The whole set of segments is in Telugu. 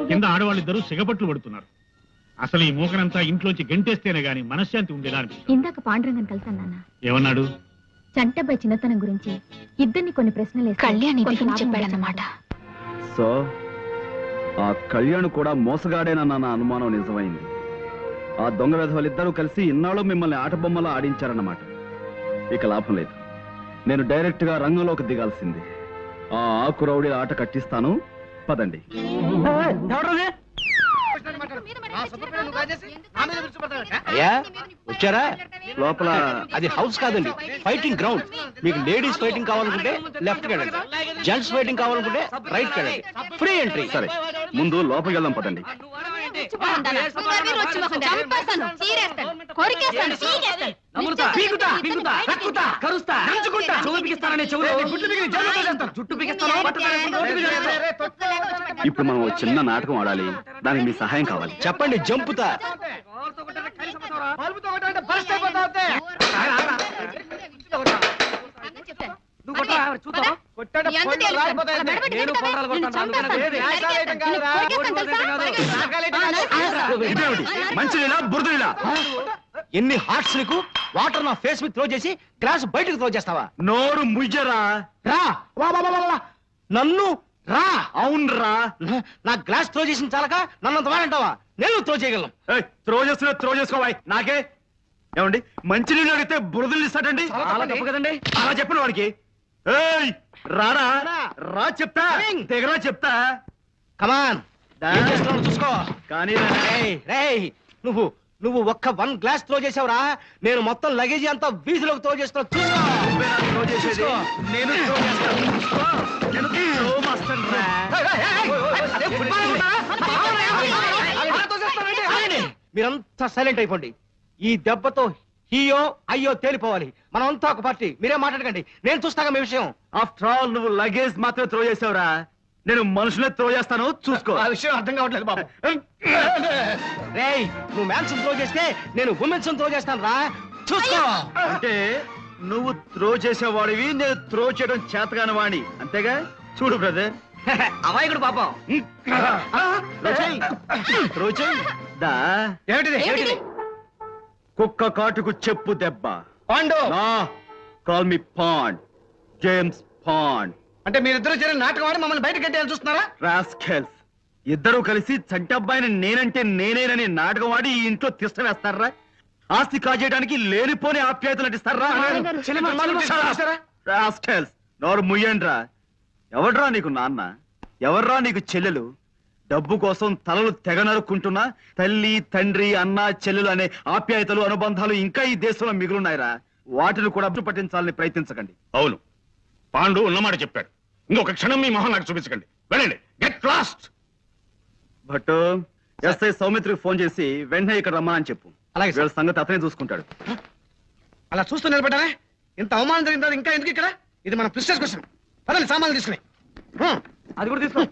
కింద ఆడవాళ్ళిద్దరూ సిగపట్లు పడుతున్నారు. అసలు ఈ మూకనంతా ఇంట్లోంచి గంటేస్తేనే గాని మనశ్శాంతి ఉండేలా అనిపిస్తుంది. ఇందాక పాండురంగం కలిసాను నాన్న. ఏమన్నాడు? చంటబ్బాయి చిన్నతనం గురించి ఇద్దరిని కొన్ని ప్రశ్నలు కళ్యాణి చెప్పాడన్నమాట. సో ఆ కళ్యాణ్ కూడా మోసగాడేనన్న నా అనుమానం నిజమైంది. ఆ దొంగ వెధవలిద్దరూ కలిసి ఇన్నాళ్ళు మిమ్మల్ని ఆట బొమ్మలా ఆడించారన్నమాట. ఇక లాభం లేదు. నేను డైరెక్ట్ గా రంగంలోకి దిగాల్సింది. ఆ ఆకురౌడి ఆట కట్టిస్తాను. పదండి. అయ్యా వచ్చారా? లోపల అది హౌస్ కాదండి, ఫైటింగ్ గ్రౌండ్. మీకు లేడీస్ ఫైటింగ్ కావాలనుకుంటే లెఫ్ట్ కెళ్ళండి, జెంట్స్ ఫైటింగ్ కావాలనుకుంటే రైట్ కెళ్ళండి. Free entry. సరే, ముందు లోపలికి వెళ్దాం. పదండి. ఇప్పుడు మనం ఒక చిన్న నాటకం ఆడాలి. దానికి మీ సహాయం కావాలి. చెప్పండి. జంపుతా. మంచినీళ్ళ బురదీలా? ఎన్ని హార్ట్స్ నీకు? వాటర్ నా ఫేస్ మీద త్రో చేసి గ్లాస్ బయటకు త్రో చేస్తావా? నోరు ముయ్యరా. రా. వా వా వా వా. నన్ను రా. అవునరా. నా గ్లాస్ త్రో చేసిన చాలక నన్నంత వాడంటావా? నేను త్రో చేయగలను. త్రో చేసుకోవాలి. నాకే ఏమండి, మంచినీళ్ళు అడిగితే బురదలు ఇస్తాడండి. అలా తప్పు కదండి. అలా చెప్పిన వాడికి రారా రా చెప్తా. తెగరా చెప్తా. కమాన్, చూసుకో. కానీ నువ్వు నువ్వు ఒక్క 1 గ్లాస్ త్రో చేసావురా, నేను మొత్తం లగేజీ అంతా వీధిలోకి త్రో చేస్తున్నా. చూసుకో. నేను మీరంతా సైలెంట్ అయిపోండి. ఈ దెబ్బతో హీయో అయ్యో తేలిపోవాలి. మనం అంతా ఒక పార్టీ. మీరే మాట్లాడకండి, నేను చూస్తాగా మీ విషయం. ఆఫ్టర్ ఆల్ నువ్వు లగేజ్ మాత్రమే త్రో చేసావురా. నేను మనుషులే త్రో చేస్తాను. చూసుకో. ఆ విషయం అర్థం కావట్లేదు బాబు. రేయ్, నువ్వు మ్యాన్స్ త్రో చేస్తే నేను ఉమెన్స్ త్రో చేస్తాను రా. చూసుకో. అంటే నువ్వు త్రో చేసేవాడివి, నేను త్రో చేయడం చేతగాని వాణి. అంతేగా? చూడు బ్రదర్. అమాయకుడు పాపం. ఏమిటిది? కుక్క కాటుకు చెప్పు దెబ్బ. Pandu. Call me Bond. James Bond. అంటే మీరిద్దరు చేరిన నాటకం ఆడి మమ్మల్ని బయట కట్టేయాలని చూస్తున్నారా? రాస్కెల్స్. ఇద్దరు కలిసి చంటబ్బాయిని నేనంటే నేనేనని నాటకం ఆడి ఈ ఇంట్లో తిష్ట వేస్తారా? ఆస్తి కాజేయడానికి లేనిపోని ఆప్యాయతలు నటిస్తారా? రాస్కెల్స్, నోరు ముయ్యండ్రా. ఎవడ్రా నీకు నాన్న? ఎవర్రా నీకు చెల్లెలు? డబ్బు కోసం తలలు తెగ నరుక్కుంటున్నా తల్లి, తండ్రి, అన్న, చెల్లెలు అనే ఆప్యాయతలు, అనుబంధాలు ఇంకా ఈ దేశంలో మిగులున్నాయిరా. వాటిని కూడా పట్టించాలని ప్రయత్నించకండి. అవును, పాండు ఉన్నమాట చెప్పాడు. ఇంకొక క్షణం మీ మొహం నాకు చూపించకండి. వెళ్ళండి. Get lost. భట్టు, ఎస్ఐ సౌమిత్రికి ఫోన్ చేసి వెంటనే ఇక్కడ రమ్మా అని చెప్పు. అలాగే వీళ్ళ సంగతి అతనే చూసుకుంటాడు. అలా చూస్తూ నిలబడ్డానే. ఇంత అవమానం జరిగిన తర్వాత ఇంకా ఎందుకు ఇక్కడ? ఇది మన ప్రిస్టేజ్ క్వశ్చన్. పదండి, సామాన్లు తీసుకుని. అది కూడా తీసుకో.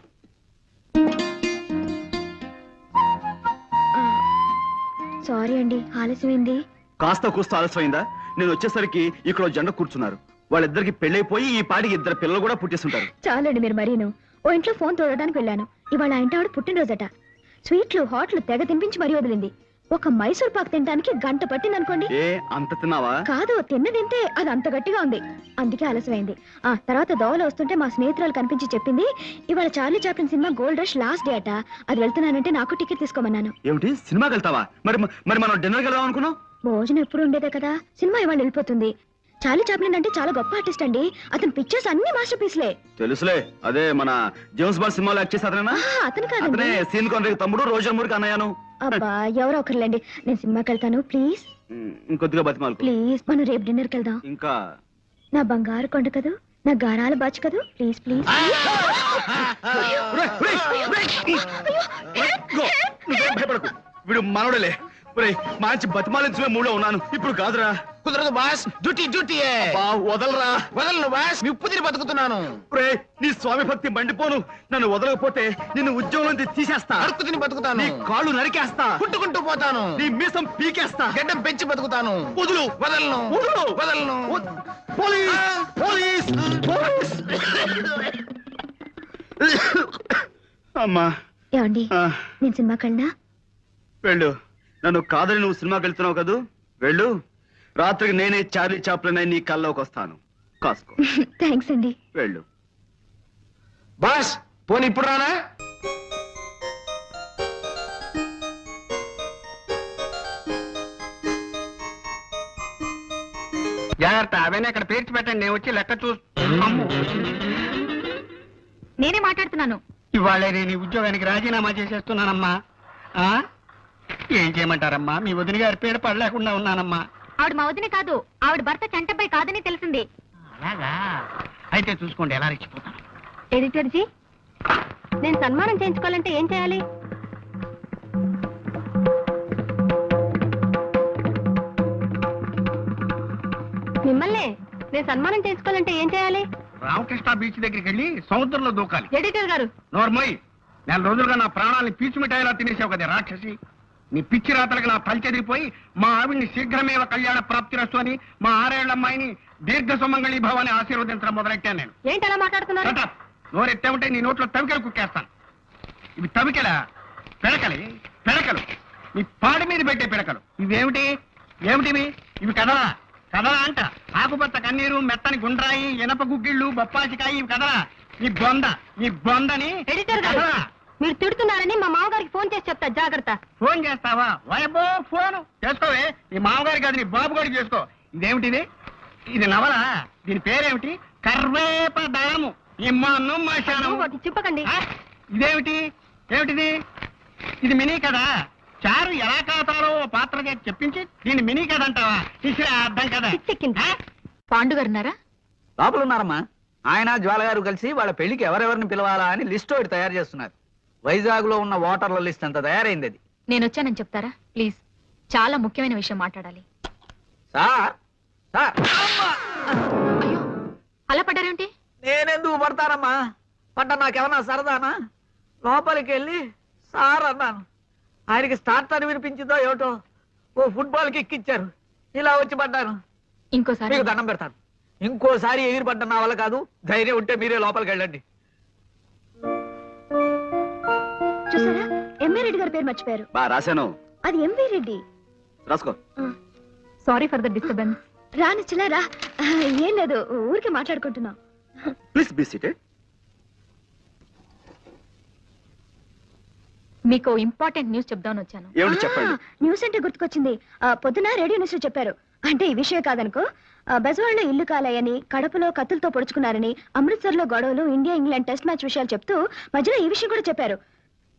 సారీ అండి, ఆలస్యమైంది. కాస్త కూస్త ఆలస్యమైందా? నేను వచ్చేసరికి ఇక్కడ జెండా కూర్చున్నారు. వాళ్ళిద్దరికి పెళ్ళైపోయి ఈ పాటికి 2 పిల్లలు కూడా పుట్టేస్తుంటారు. చాలండి మీరు మరీను. ఓ ఇంట్లో ఫోన్ తోడడానికి వెళ్ళాను. ఇవాళ ఆ ఇంటి ఆవిడ పుట్టినరోజట. స్వీట్లు హాట్లు తెగ తినిపించి మరీ వదిలింది. ఒక మైసూర్ పాక్ తినడానికి 1 గంట పట్టింది అనుకోండి. ఏ అంత తిన్నావా? కాదు, తిన్నదింతే. అది అంత గట్టిగా ఉంది. అందుకే ఆలస్యమైంది. ఆ తర్వాత దోవలో వస్తుంటే మా స్నేహితురాలు కనిపించి చెప్పింది, ఇవాళ Charlie Chaplin cinema gold rush last day అట. అది వెళ్తున్నానంటే నాకు టికెట్ తీసుకోమన్నాను. ఏమిటి, సినిమాకి వెళ్తావా? మరి మరి మనం డిన్నర్కి వెళ్దాం అనుకున్నాం. భోజనం ఎప్పుడు ఉండేదే కదా, సినిమా ఇవాళ వెళ్ళిపోతుంది. చార్లీ చాప్లిన్ అంటే చాలా గొప్ప ఆర్టిస్ట్ అండి. అతని పిక్చర్స్ అన్ని మాస్టర్ పీస్లే. తెలుసులే, అదే మన జేమ్స్ బాండ్ సినిమాలో యాక్ట్ చేసి అతనేనా? అతను కాదండి, సీన్ కాన్రాడ్ తమ్ముడు, రోజర్ మూర్కి అన్నయ్యను. అబ్బా, ఎవరో ఒకరులేండి. నేను సినిమాకి వెళ్తాను, ప్లీజ్. ఇంకొద్దిగా బతిమాలు ప్లీజ్. మనం రేపు డిన్నర్కి వెళ్దాం. ఇంకా నా బంగారు కొండ కదూ, నా గారాల బాచు కదూ, ప్లీజ్ ప్లీజ్. భయపడకు, వీడు మనోడలే. మంచి బతిమాలించే మూడో ఉన్నాను. ఇప్పుడు కాదురా. కుదరదు బాస్, డ్యూటీ. వదలరా. వదలను బాస్, నిప్పు తిని బతుకుతున్నాను. నీ స్వామి భక్తి మండిపోను. నన్ను వదలకపోతే నిన్ను ఉద్యోగం నుంచి తీసేస్తా. అడుక్కు తిని బతుకుతాను. నీ కాళ్ళు నరికేస్తా. పుట్టుకుంటూ పోతాను. నీ మీసం పీకేస్తా. గడ్డం పెంచి బతుకుతాను. వదులు. వదలను. వదలను. పోలీస్. అమ్మా, ఏమండి ఆ, నేను సినిమాకి వెళ్ళినా వెళ్ళు. నన్ను కాదని నువ్వు సినిమాకి వెళ్తున్నావు కదూ, వెళ్ళు. రాత్రికి నేనే చార్లీ చాప్లిన్ అయి నీ కల్లోకి వస్తాను. కాసుకో, థ్యాంక్స్ అండి. వెళ్ళు. బాస్ పోనీ ఇప్పుడు రానా? జాగ్రత్త, అవన్నీ అక్కడ పేర్చి పెట్టండి, నేను వచ్చి లెక్క నేనే మాట్లాడుతున్నాను. ఇవాళ నేను ఈ ఉద్యోగానికి రాజీనామా చేసేస్తున్నానమ్మా. ఆ? ఏం చేయమంటారమ్మా, మీ వదిన గారి పేరు పడలేకుండా ఉన్నానమ్మా. ఆవిడ మా వదిన కాదు, ఆవిడ భర్త చంటపై కాదని తెలిసింది. అలాగా అయితే చూసుకోండి ఎలా రెచ్చిపోతాను. ఎడిటర్ జీ, నేను సన్మానం చేయించుకోవాలంటే ఏం చేయాలి? మిమ్మల్ని నేను సన్మానం చేసుకోవాలంటే ఏం చేయాలి? రామకృష్ణ బీచ్ దగ్గరికి వెళ్ళి సముద్రంలో దూకాలి. ఎడిటర్ గారు, నోర్మోయ్, 4 రోజులుగా నా ప్రాణాలని పీచు మిఠాయిలా తినేసావు కదా రాక్షసి. నీ పిచ్చి రాతలకు నా పల్చెదిరిపోయి మా ఆవిడ్ని శీఘ్రమేవ కళ్యాణ ప్రాప్తిరస్తు అని మా 6 ఏళ్ల అమ్మాయిని దీర్ఘ సుమంగళి భవాన్ని ఆశీర్వదించడం మొదలెట్టాను నేను. ఏంటి అలా మాట్లాడుతున్నారు? Shut up. నోరెత్తే ఉంటే నీ నోట్లో తవికలు కుక్కేస్తాను. ఇవి తవికలా? పెడకలు నీ పాడి మీద పెట్టే పిడకలు. ఇవేమిటి? ఏమిటివి? ఇవి కదలా అంట. ఆకుపచ్చ కన్నీరు, మెత్తని గుండ్రాయి, ఇనప గుగ్గిళ్ళు, బొప్పాసికాయి, ఇవి కదలా. నీ బొందని ఎడిటర్ గారు, కదలా. మీరు తిడుతున్నారని మా మామగారికి ఫోన్ చేసి చెప్తా, జాగ్రత్త. ఫోన్ చేస్తావా? వయబో ఫోను చేసుకోవే. నీ మామగారికి కాదు, నీ బాబు గారికి చేసుకో. ఇదేమిటిది? ఇది నవల. దీని పేరేమిటి? కర్వేపదళము. ఇమ్మాను మాశాను. ఒకటి చెప్పకండి. ఏమిటిది? ఇది మినీ కదా. చారు ఎలా కాతాలో ఓ పాత్ర చేసి చెప్పించి దీన్ని మినీ కథ అంటావా? ఇసిరా అర్థం కదా. పిచ్చెక్కింది. పాండు గారున్నారా? లోపల ఉన్నారమ్మా. ఆయన జ్వాల గారు కలిసి వాళ్ళ పెళ్లికి ఎవరెవరిని పిలవాలా అని లిస్ట్ ఒకటి తయారు చేస్తున్నారు. వైజాగ్ లో ఉన్న ఓటర్ల లిస్ట్ అంతా తయారైంది. అది నేను వచ్చానని చెప్తారా ప్లీజ్? చాలా ముఖ్యమైన విషయం మాట్లాడాలి. సార్ సార్ అయ్యో, అలా పడ్డారేంటి? నేనెందుకు పడతానమ్మా? పడ్డ నాకేమన్నా సరదానా? లోపలికి వెళ్ళి సార్ అన్నాను. ఆయనకి స్టార్ట్ అని వినిపించిందో ఏమిటో, ఓ ఫుట్బాల్ కిక్ ఇచ్చారు. ఇలా వచ్చి పడ్డాను. ఇంకోసారి మీకు దండం పెడతాను. ఇంకోసారి ఎగిరి పడ్డ నా వల్ల కాదు. ధైర్యం ఉంటే మీరే లోపలికి వెళ్ళండి. చూసారా, ఎంవి రెడ్డి గారి పేరు మర్చిపోయారు. బా రాశాను, అది ఎంవి రెడ్డి. రాసుకో. Sorry for the disturbance. రానిచ్చలా రా. ఏం లేదు, ఊరికే మాట్లాడుకుంటున్నాం. Please be seated. మీకు ఇంపార్టెంట్ న్యూస్ చెప్దామని వచ్చాను. ఏమిటి చెప్పండి. న్యూస్ అంటే గుర్తుకొచ్చింది. పొద్దున రేడియో న్యూస్ లో చెప్పారు. అంటే ఈ విషయం కాదనుకో. బెజవాడలో ఇల్లు కాలాయని, కడపలో కత్తులతో పొడుచుకున్నారని, అమృత్సర్ లో గొడవలు, ఇండియా ఇంగ్లాండ్ టెస్ట్ మ్యాచ్ విషయాలు చెప్తూ మధ్యలో ఈ విషయం కూడా చెప్పారు.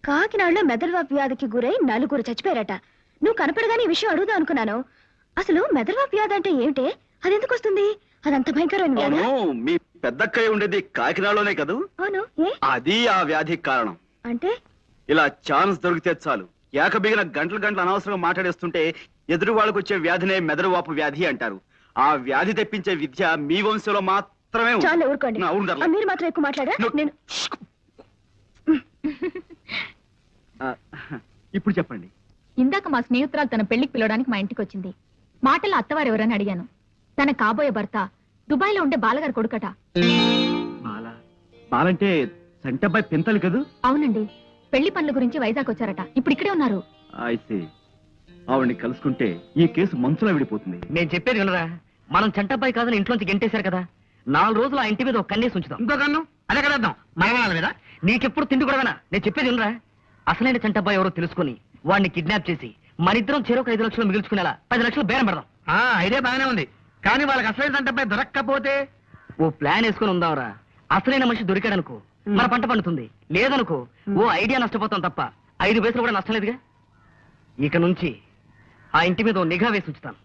కాకినాడలో మెదడువాపు వ్యాధికి గురై 4 చచ్చిపోయారట. నువ్వు కనపడగానే ఈ విషయం అడుగుదాం అనుకున్నాను. అసలు మెదడువాపు వ్యాధి అంటే ఏమిటే? అది ఎందుకు వస్తుంది? అదంత భయంకరమైన వ్యాధి. అవును, మీ పెద్దక్కయ్య ఉండేది కాకినాడలోనే కదూ. అవును. ఏ అది ఆ వ్యాధికి కారణం. అంటే? ఇలా ఛాన్స్ దొరికితే చాలు ఏకబిగిన గంటలు అనవసరంగా మాట్లాడేస్తుంటే ఎదురు వాళ్ళకు వచ్చే వ్యాధినే మెదడువాపు వ్యాధి అంటారు. ఆ వ్యాధి తెప్పించే విద్య మీ వంశంలో మాత్రమే ఉంది. చాలా ఊరుకోండి. నా ఊరు ధరలే. మీరు మాత్రం ఎక్కువ మాట్లాడా? నేను ఇప్పుడు చెప్పండి. ఇందాక మా స్నేహితురాలు తన పెళ్లికి పిలవడానికి మా ఇంటికి వచ్చింది. మాటల్లో అత్తవారు ఎవరని అడిగాను. తన కాబోయే భర్త దుబాయ్ లో ఉండే బాలగారు కొడుకట. బాలంటే సంటబ్బాయి పెంతలు కదూ. అవునండి, పెళ్లి పనుల గురించి వైజాగ్ వచ్చారట. ఇప్పుడు ఇక్కడే ఉన్నారు. అయితే ఆవిడ్ని కలుసుకుంటే ఈ కేసు మంచులా విడిపోతుంది. నేను చెప్పేది వినరా? మనం చంటబ్బాయి కాదని ఇంట్లోంచి గెంటేశారు కదా, 4 రోజులు ఆ ఇంటి మీద ఒక కన్నేసి ఉంచుదాం. ఇంకో కన్ను అదే కదేద్దాం. మరణాల మీద నీకెప్పుడు తిండి కూడా నేను చెప్పేది వినరా? అసలైన చంటబ్బాయి ఎవరో తెలుసుకుని వాడిని కిడ్నాప్ చేసి మనిద్దరం చెరొక 5 లక్షలు మిగుల్చుకునేలా 10 లక్షలు బేరం పెడదాం. ఐడియా బాగానే ఉంది. కానీ వాళ్ళకి అసలు అంటే దొరక్కపోతే ఓ ప్లాన్ వేసుకుని ఉందాంరా. అసలైన మనిషి దొరికాడనుకో మన పంట పండుతుంది. లేదనుకో ఓ ఐడియా నష్టపోతాం తప్ప 5 పైసలు కూడా నష్టం లేదుగా. ఇక నుంచి ఆ ఇంటి మీద ఓ నిఘా వేసి ఉంచుతాను.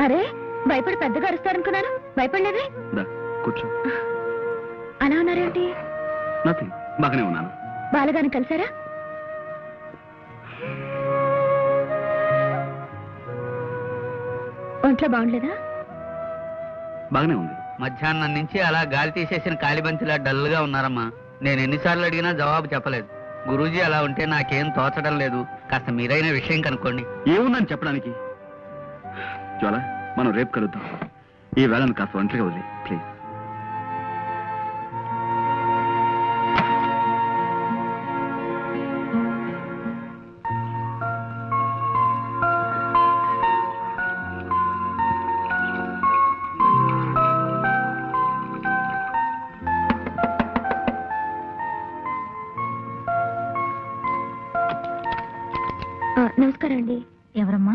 అరే, భయపడి పెద్దగా అరుస్తారనుకున్నాను. భయపడలేదే? దా, కూర్చో. అలా ఉన్నారేంటి? నథింగ్, బాగానే ఉన్నాను. బాలగారిని కలిసారా? ఒంట్లో బాగుండలేదా? బాగానే ఉంది. మధ్యాహ్నం నుంచి అలా గాలి తీసేసిన కాలిబంతిలా డల్ గా ఉన్నారమ్మా. నేను ఎన్నిసార్లు అడిగినా జవాబు చెప్పలేదు. గురూజీ అలా ఉంటే నాకేం తోచడం లేదు. కాస్త మీరైన విషయం కనుక్కోండి. ఏముందని చెప్పడానికి? జ్వాల, మనం రేపు కలుద్దాం. ఈ వేళను కాస్త ఒంటరిగా వదిలే ప్లీజ్. నమస్కారం అండి. ఎవరమ్మా?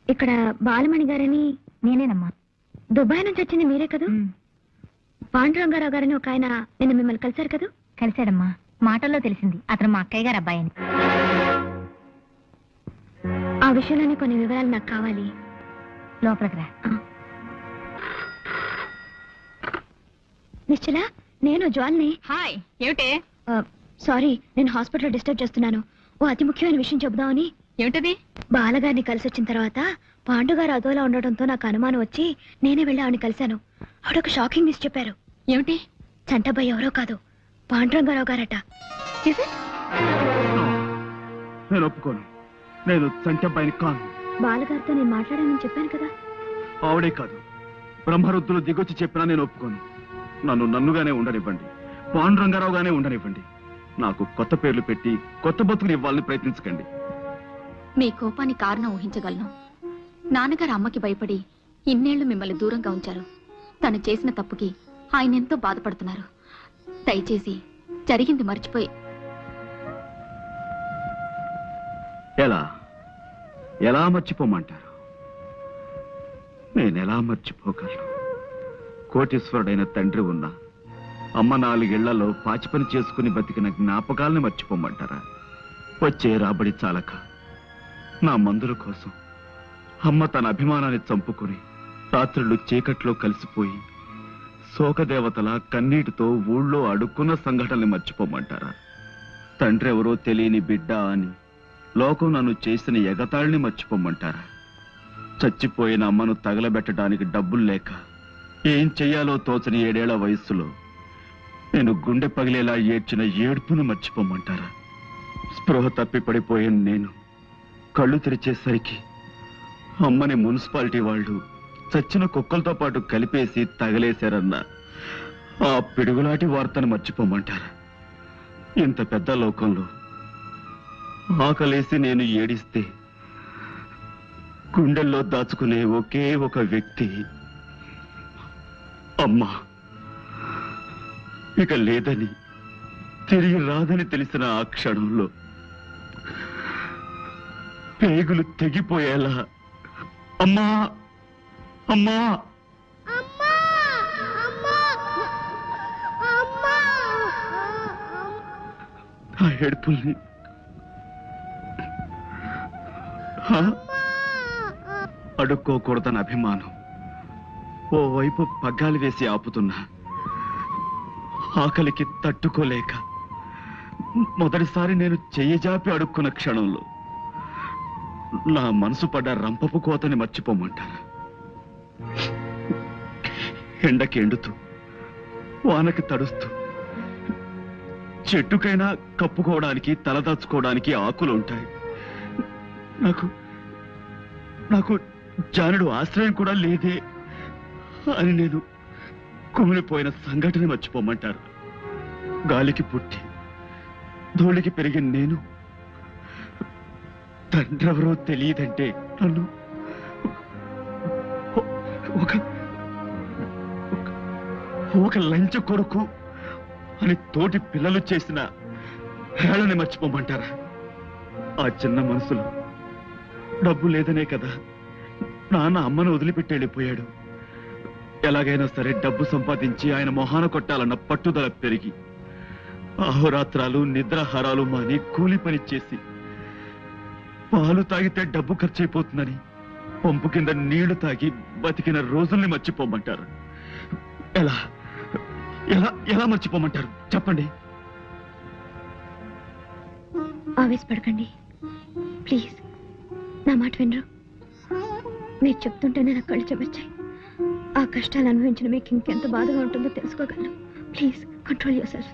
ఇక్కడ బాలమణి గారని. నేనేనమ్మా. దుబాయ్ నుంచి వచ్చింది మీరే కదా? పాండురంగారావు గారని ఒక ఆయన నిన్న మిమ్మల్ని కలిశారు కదా? కలిశాడమ్మా. మాటల్లో తెలిసింది అతను మా అక్కయ్య గారు అబ్బాయి అని. ఆ విషయంలోనే కొన్ని వివరాలు నాకు కావాలి. లోపలికి రా. నిశ్చల, నేను జ్వాల్ని. హాయ్. ఏమిటే? సారీ, నేను హాస్పిటల్లో డిస్టర్బ్ చేస్తున్నాను. ఓ అతి ముఖ్యమైన విషయం చెబుదామని. ఏమిటది? బాలగారిని కలిసి వచ్చిన తర్వాత పాండుగారు అదోలా ఉండడంతో నాకు అనుమానం వచ్చి నేనే వెళ్ళి ఆవిడని కలిశాను. ఆవిడొక షాకింగ్ న్యూస్ చెప్పారు. ఏమిటి? చంటబ్బాయి ఎవరో కాదు, పాండురంగారావు గారట. నేను ఒప్పుకోను. నేను చంటబ్బాయిని కాను. బాలగారితో నేను మాట్లాడానని చెప్పాను కదా? ఆవిడే కాదు, బ్రహ్మరుద్దులు దిగొచ్చి చెప్పినా నేను ఒప్పుకోను. నన్నుగానే ఉండనివ్వండి, పాండురంగారావుగానే ఉండనివ్వండి. నాకు కొత్త పేర్లు పెట్టి కొత్త బతుకుని ఇవ్వాలని ప్రయత్నించకండి. మీ కోపానికి కారణం ఊహించగలను. నాన్నగారు అమ్మకి భయపడి ఇన్నేళ్లు మిమ్మల్ని దూరంగా ఉంచారు. తను చేసిన తప్పుకి ఆయన ఎంతో బాధపడుతున్నారు. దయచేసి జరిగింది మర్చిపోయి. ఎలా మర్చిపోమంటారు? నేనెలా మర్చిపోగలను? కోటీశ్వరుడైన తండ్రి ఉన్న అమ్మ 4 ఏళ్లలో పాచి పని చేసుకుని బతికిన జ్ఞాపకాలని మర్చిపోమంటారా? వచ్చే రాబడి చాలక నా మందుల కోసం అమ్మ తన అభిమానాన్ని చంపుకుని రాత్రులు చీకట్లో కలిసిపోయి శోకదేవతల కన్నీటితో ఊళ్ళో అడుక్కున్న సంఘటనల్ని మర్చిపోమంటారా? తండ్రి ఎవరో తెలియని బిడ్డ అని లోకం నన్ను చేసిన ఎగతాళిని మర్చిపోమంటారా? చచ్చిపోయిన అమ్మను తగలబెట్టడానికి డబ్బులు లేక ఏం చెయ్యాలో తోచని 7 ఏళ్ల వయస్సులో నేను గుండె పగిలేలా ఏడ్చిన ఏడుపును మర్చిపోమంటారా? స్పృహ తప్పి పడిపోయిన నేను కళ్ళు తెరిచేసరికి అమ్మని మున్సిపాలిటీ వాళ్ళు చచ్చిన కుక్కలతో పాటు కలిపేసి తగలేశారన్న ఆ పిడుగులాంటి వార్తను మర్చిపోమంటారా? ఇంత పెద్ద లోకంలో ఆకలేసి నేను ఏడిస్తే గుండెల్లో దాచుకునే ఒకే ఒక వ్యక్తి అమ్మా ఇక లేదని, తిరిగి రాదని తెలిసిన ఆ క్షణంలో పేగులు తెగిపోయేలా అమ్మా అమ్మా ఆ ఏడుపుల్ని అడుక్కోకూడదని అభిమానం ఓవైపు పగ్గాలు వేసి ఆపుతున్నా ఆకలికి తట్టుకోలేక మొదటిసారి నేను చెయ్యి జాపి అడుక్కున్న క్షణంలో నా మనసు పడ్డ రంపపు కోతని మర్చిపోమంటారా? ఎండకి ఎండుతూ వానకి తడుస్తూ చెట్టుకైనా కప్పుకోవడానికి తలదాచుకోవడానికి ఆకులు ఉంటాయి. నాకు జానుడు ఆశ్రయం కూడా లేదే అని నేను కుమిలిపోయిన సంఘటన మర్చిపోమంటారు? గాలికి పుట్టి ధూళికి పెరిగిన నేను తండ్రెవరో తెలియదంటే నన్ను ఒక లంచ కొడుకు అని తోటి పిల్లలు చేసిన హేళని మర్చిపోమంటారా? ఆ చిన్న మనసులో డబ్బు లేదనే కదా నాన్న అమ్మను వదిలిపెట్టి వెళ్ళిపోయాడు. ఎలాగైనా సరే డబ్బు సంపాదించి ఆయన మొహాన కొట్టాలన్న పట్టుదల పెరిగి అహోరాత్రాలు నిద్రాహారాలు మాని కూలి పని చేసి పాలు తాగితే డబ్బు ఖర్చయిపోతుందని పంపు కింద నీళ్లు తాగి బతికిన రోజుల్ని మర్చిపోమంటారు? ఎలా ఎలా ఎలా మర్చిపోమంటారు చెప్పండి? ఆవేశపడకండి ప్లీజ్. నా మాట వినరు. మీరు చెప్తుంటేనే నా కళ్ళు చెమర్చాయి. ఆ కష్టాలు అనుభవించిన మీకు ఇంకెంత బాధగా ఉంటుందో తెలుసుకోగలను. Please control your self.